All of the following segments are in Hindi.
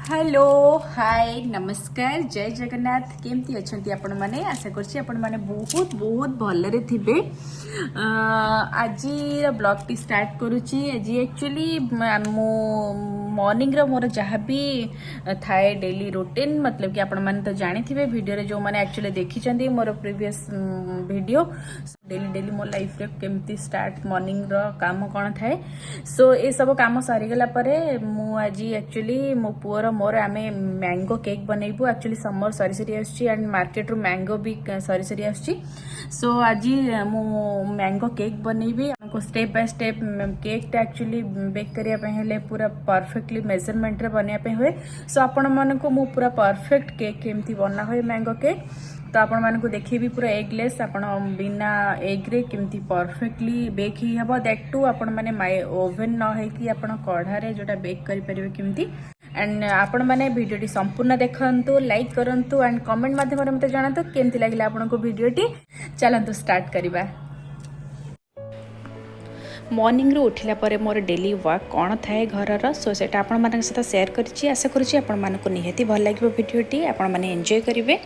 हेलो हाय नमस्कार जय जगन्नाथ केमती अच्छा आपण मैंने आशा करछि आपण मैंने बहुत बहुत भलरे थिबे। आज ब्लॉग टी स्टार्ट करुच्ची। आज एक्चुअली मो मॉर्निंग रो मोर जहाँ भी थाए डेली रूटीन मतलब कि आपण मैंने तो जानी थे वीडियो रे जो मैंने एक्चुअली देखी मोर प्रीवियस वीडियो डेली डेली मो लाइफ रे केमती स्टार्ट मॉर्निंग रो काम कौन थाए। सो ये सब काम सरीगला मु आज एक्चुअली मो पुअर मोर आम मैंगो केक बनइबू। एक्चुअली समर सरी सरी आसुची मार्केट रू मैंगो भी सरी सरी आसुची। सो आज मु मैंगो केक बनइबी। स्टेप बाय स्टेप केक टा एक्चुअली बेक करिया हेले पूरा परफेक्टली मेजरमेंट रे बनिया पे हुए। सो आपण मन को मु पूरा परफेक्ट केक केमती बना हुए मैंगो केक तो आपण मान को देखिए पूरा एगलेस आपण बिना एग रे केमती परफेक्टली बेक ही हबो। दैट टू आपण माने माय ओवन न है कि आपण कढ़ा रे जोटा बेक करि परिबे केमती। एंड आपण माने वीडियो संपूर्ण देखंतु लाइक करंतु एंड कमेंट माध्यम रे मते जणातु केमती लागिला आपण को वीडियो चलंतु स्टार्ट करिबा। मॉर्निंग रू उठिला परे मोर डेली वर्क कौन थाए घर सो से आपण मान सहित शेयर करिछि। आशा करिछि आपण मान को निहाती भल लागिबो वीडियो आपण माने एंजॉय करिवे।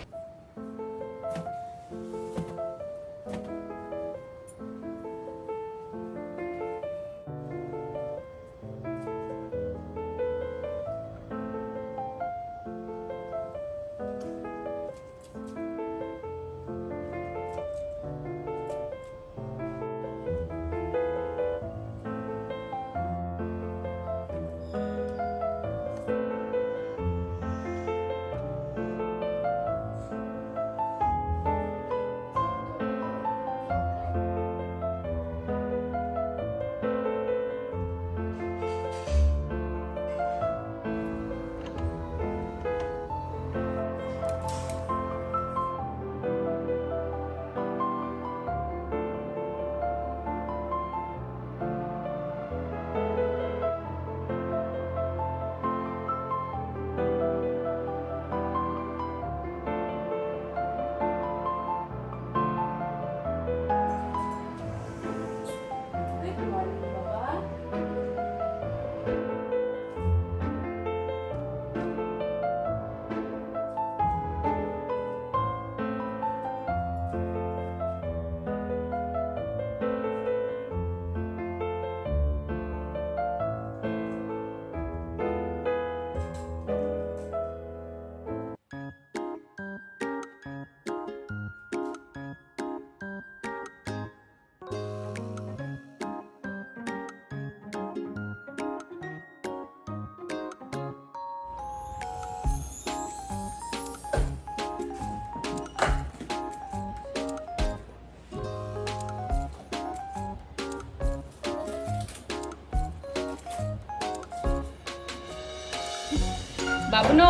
बाबुनो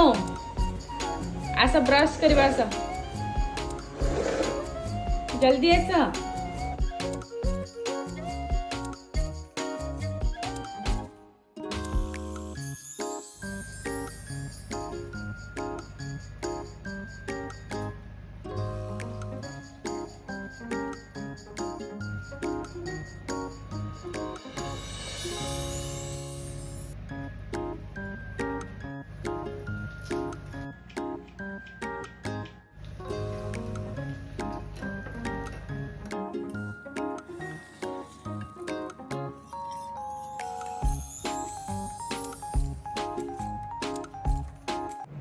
आस ब्रश करवा आस जल्दी आस।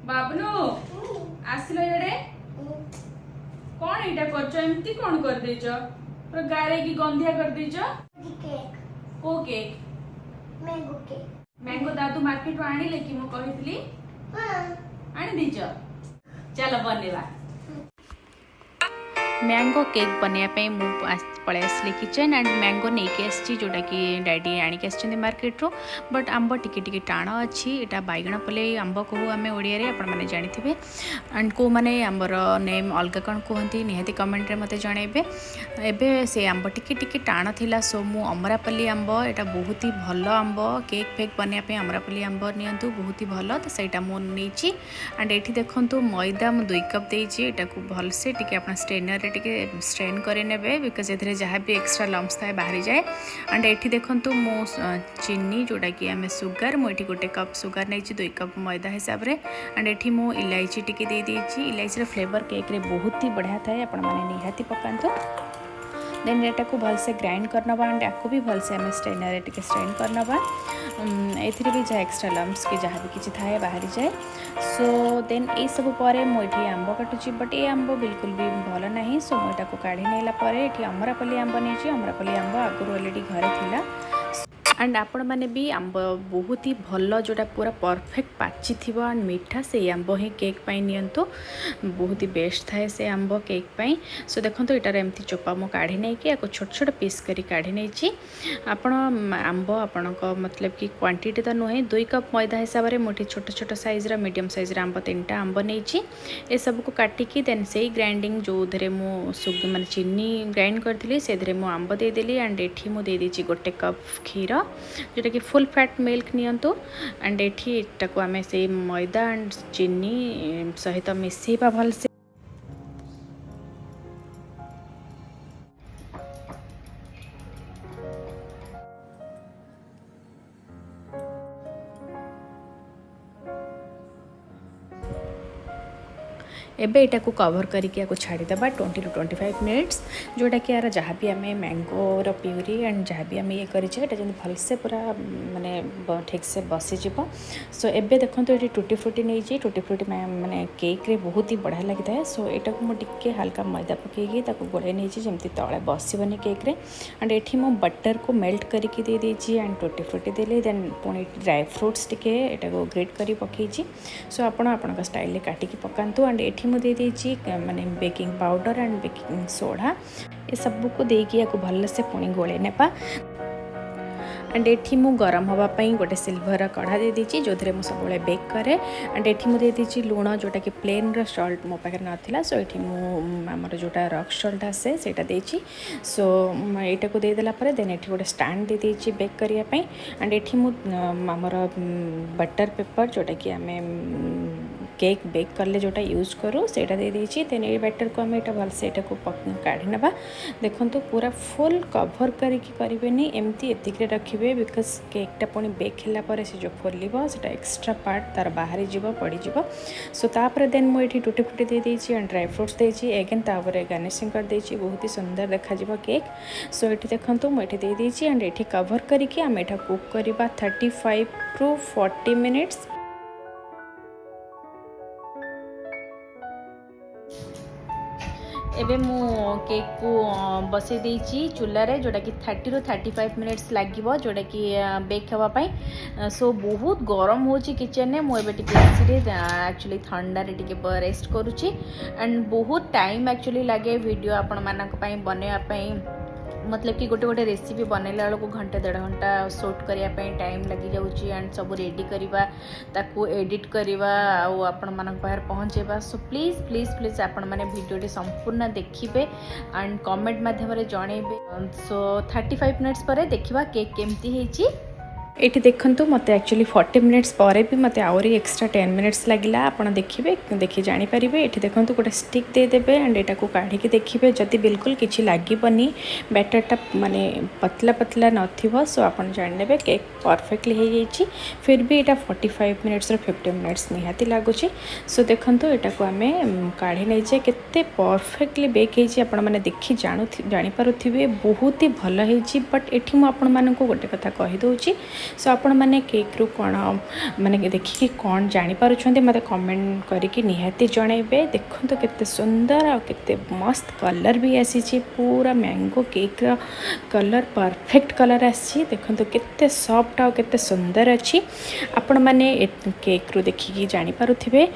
बाबुनो आसिलो एडे कौन एटा करछ एमती कौन कर देछ पूरा गारे की गंधिया कर देछ। केक को केक मैंगो मैंगो दादू मार्केट रो आनी लेकी मो कहितली हाँ आनी दीच चलो बनेवा। मैंगो केक बनवाई मु पलि आसली किचन एंड मैंगो नहीं आसी जोटा कि डैडी आणिक आस मार्केट रो बट आंब टिके टाण अच्छी यहाँ बैगण पले आंब कहू आम ओडिया आपने जानी एंड को मैंने आंबर नेम अलग कौन कहती निहाती कमेंट रे मते जनइबे। एबे से आंब टिके टाण थिला सो मु अमरापल्ली आंब यहाँ बहुत ही भल आंब केक फेक बनवाई अमरापल्ली आंब नियंतु बहुत ही भल तो सहीटा मु नहीं एंड ये देखूँ मैदा मु 2 कप देटा को भलसे टे आप स्ट्रेनर टिके स्ट्रेन करे बिकज ए जहाँ भी एक्स्ट्रा लम्स थाए बाहरी जाए। एंड ये देखो मो चीनी जोटा कि आम सुगर मुझे गोटे कप सुगर नहीं 2 कप मैदा हिसाब से। एंड ये मो इलायची टी दे देती। इलायची फ्लेवर केक रे बहुत ही बढ़िया थाए आपण मैंने निहाती पकातु। देन एटा को भलसे ग्राइंड करनबा एंड आपको भी भलसे आम स्ट्रेनर टिके स्ट्रेन करनबा। एथिरे भी जहाँ एक्स्ट्रा लम्स कि जहाँ भी किसी थाए बाहरी जाए। सो देन ये सब पर मुझे आंब काटुची बट ये आंब बिल्कुल भी भल ना। सो मुझे काढ़ी नेला ये अमरापल्ली आंब नहीं। अमरापल्ली आंब आगुरी ऑलरेडी घरे थिला। एंड आपण मैंने भी आंब बहुत ही भल जोटा पूरा परफेक्ट पाची थी एंड मीठा से आंब ही केक पाई नियंतु। बहुत ही बेस्ट थाए से आंब केक पाई। सो देखो यार एमती चोपा मु काढ़ी नहीं कि छोट छोट पीस करी काढ़ी नहीं। आपण आंब आपण मतलब कि क्वांटिटी तो नुहे 2 कप मैदा हिसाब से मुझे छोट छोट साइज्र मीडियम साइज्र आंब 3टा आंब नहीं। ये सब को काटिकी देन से ग्राइंडिंग जो थे मुझे माने चीनी ग्राइंड करी से मु आंब देदेली। एंड ये मुझे देदेची गोटे कप क्षीर जोटा कि फुल फैट मिल्क नियंतु। एंड ये को आम से मैदा एंड चीनी सहित मिसेबा भलसे। एबे इटा को कवर करके छाड़ीदेबा 20 to 25 मिनिट्स। जोटा कि यार जहाँ भी आम मैंगोर प्यूरी एंड जहाँ भी आम ये करें भलसे पूरा माने ठीक से बसीज। सो एबे देखो ये टूटी फ्रूटी नहीं। टूटी फ्रूटी माने केक रे बहुत ही बढ़िया लगी है। सो यहाँ को मुझे हल्का मैदा पकईकी गोड़े नहीं जमी तले बसबनी केक रे। एंड ये मो बटर को मेल्ट करके दे देती एंड टूटी फ्रूटी देली। देन पुणी ड्राई फ्रुट्स टिके यहाँ को ग्रेट कर पकई। सो आपण स्टाइल काटिकी पकातु। एंड ये मुझे देती माने baking powder and baking soda ये सब को देकी भल से पुणी गोले नेपा। एंड ये मु गरम होगापाई गोटे सिल्वर कढ़ा दे दीची जो थे मुझे सब बेक करे। एंड ये मुझे देती लुण जोटा कि प्लेन सल्ट मो पाखे नाला। सो ये आमर जोटा रॉक सल्ट आसे सेटा देची। सो यहाँ को देदेला देन ये गोटे स्टैंड दे देची बेक करने। एंड ये आमर बटर पेपर जोटा कि आम केक बेक करले जोटा यूज करूँ सेटा दे देची। देन ये बैटर को आम यहाँ भलसे यहाँ को काढ़ी नवा। देखो पूरा फुल कभर करके करेंगे एमती एतिक रखिए बिकज केकटा पुणी बेक होगापर से जो खोल से एक्स्ट्रा पार्ट तार बाहरी जीव पड़ीज। सो तापर देन मुझे टूटी फ्रूटी दे देची एंड ड्राई फ्रुट्स देची एगेन तापर गार्निशिंग कर देची बहुत ही सुंदर देखा केक। सो ये देखो मुझे दे देची एंड ये कवर करके आम यहाँ कुक करवा 35 to 40 मिनिट्स। एबे मु केक को बसई देची चूल्हे जोटा कि 30 to 35 मिनिट्स लगे जोटा कि बेक होगापाई। सो बहुत गरम हो किचन में मुझे एक्चुअली ठंडा रे टिके रेस्ट करुच्ची। एंड बहुत टाइम एक्चुअली लगे वीडियो आपण मानक बनवाई। मतलब कि गोटे गोटे रेसिपी बनैला बेलू घंटे 1.5 घंटा शूट करने टाइम लगी जाऊँगी। एंड सब रेडी करवा ताकू एडिट करवा आपण मानक पाखरे पहुँचेबा। सो प्लीज प्लीज प्लीज आपण माने वीडियोटी संपूर्ण देखिए एंड कमेंट माध्यम जनइबे। सो 35 मिनिट्स पर देखा केक केमती होईची। ये देखु मत एक्चुअली 40 मिनिट्स पर भी मत आहरी एक्स्ट्रा 10 मिनिट्स लगिला। आपड़ देखिए देखिए जानीपर। ये देखो गोटे स्टिक देदेवे एंड यहाँ को काढ़ी देखिए जदि बिल्कुल किसी लगभग बैटरटा माने पतला पतला नथिबो। सो आप जाने केक परफेक्टली हो जाइए। फिर भी यहाँ 45 मिनिट्स 50 मिनिट्स निहाती लगुच। सो देखो यहाँ को आम काढ़ी नहीं जाए केते परफेक्टली बेक होने देखी जानीपारे बहुत ही भल हो। बट ये मुझे गोटे कथा कहीदे। सो आपण मैंने केक रू कौन माने देखिए कौन जानीपार मत कमेंट करके निहाती जनइबे। देखो तो केते सुंदर और केते मस्त कलर भी आसी पूरा मैंगो केक रो कलर परफेक्ट कलर आसी। देखो तो केते सॉफ्ट और केते सुंदर अच्छी। आपण मैंने केक रू देखिए जानीपारे।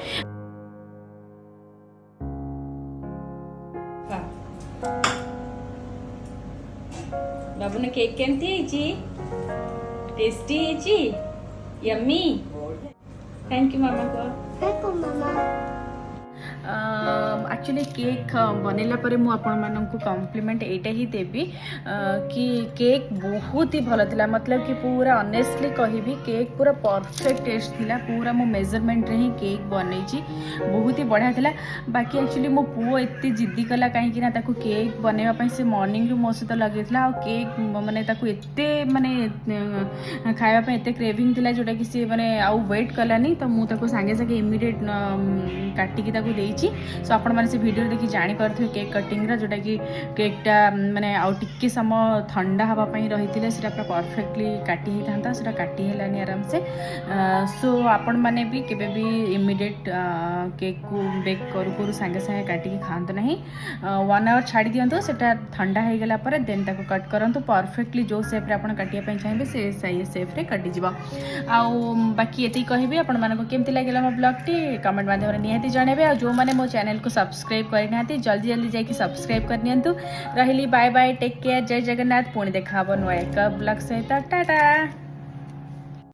बाबू ने केक केमती टेस्टी यम्मी। थैंक यू मामा को। Thank you, Mama. Actually cake बनैला पर मु आपण मानक कॉम्प्लीमेंट एटा ही देवी कि केक बहुत ही भल थिला मतलब कि पूरा ऑनेस्टली कहबी केक पूरा परफेक्ट टेस्ट थिला पूरा मो मेजरमेंट रे ही केक बनैची बहुत ही बढ़िया थिला बाकी एक्चुअली मो पुओ एते जिद्दी कला कहीं ना ताको केक बनैबा पई से मॉर्निंग रू मो सहित लगेଥିଲା आ केक माने ताको एते माने खाଇବା ପାଇଁ एते क्रेविंग थिला जोटा कि सी माने आउ वेट कलानी तो मु ताको संगे संगे इमीडिएट काटिकी ताको देइची सो आपण माने से वीडियो देखि जानि करथे केक कटिंग रा जोटा कि केकटा माने आउ टिक्के समय ठंडा हवा ପାଇଁ रहिथिले सेटा पूरा परफेक्टली काटी हे थांता सेटा काटी हेलानी आराम से सो आपण माने भी केबे भी इमीडिएट केक को बेक करू करू संगे संगे काटिकी खांत नहीं 1 आवर छाड़ी दियंतो सेटा ठंडा हो गला पर देन ताको कट करंतु परफेक्टली जो शेप रे आपण काटिया ପାଇଁ चाहेबे से सही शेप रे कटि जिवो आ बाकी एती कहबे आपण माने को केमति लागला मो ब्लॉग टी कमेंट माध्यम रे निहाती जणेबे आ जो माने मो चैनल को सब्सक्राइब करि नाती जल्दी जल्दी जाई कि सब्सक्राइब कर नियंतु रहिली बाय बाय टेक केयर जय जगन्नाथ पुणी देखा हबो नुआ एक ब्लॉग सहित टाटा।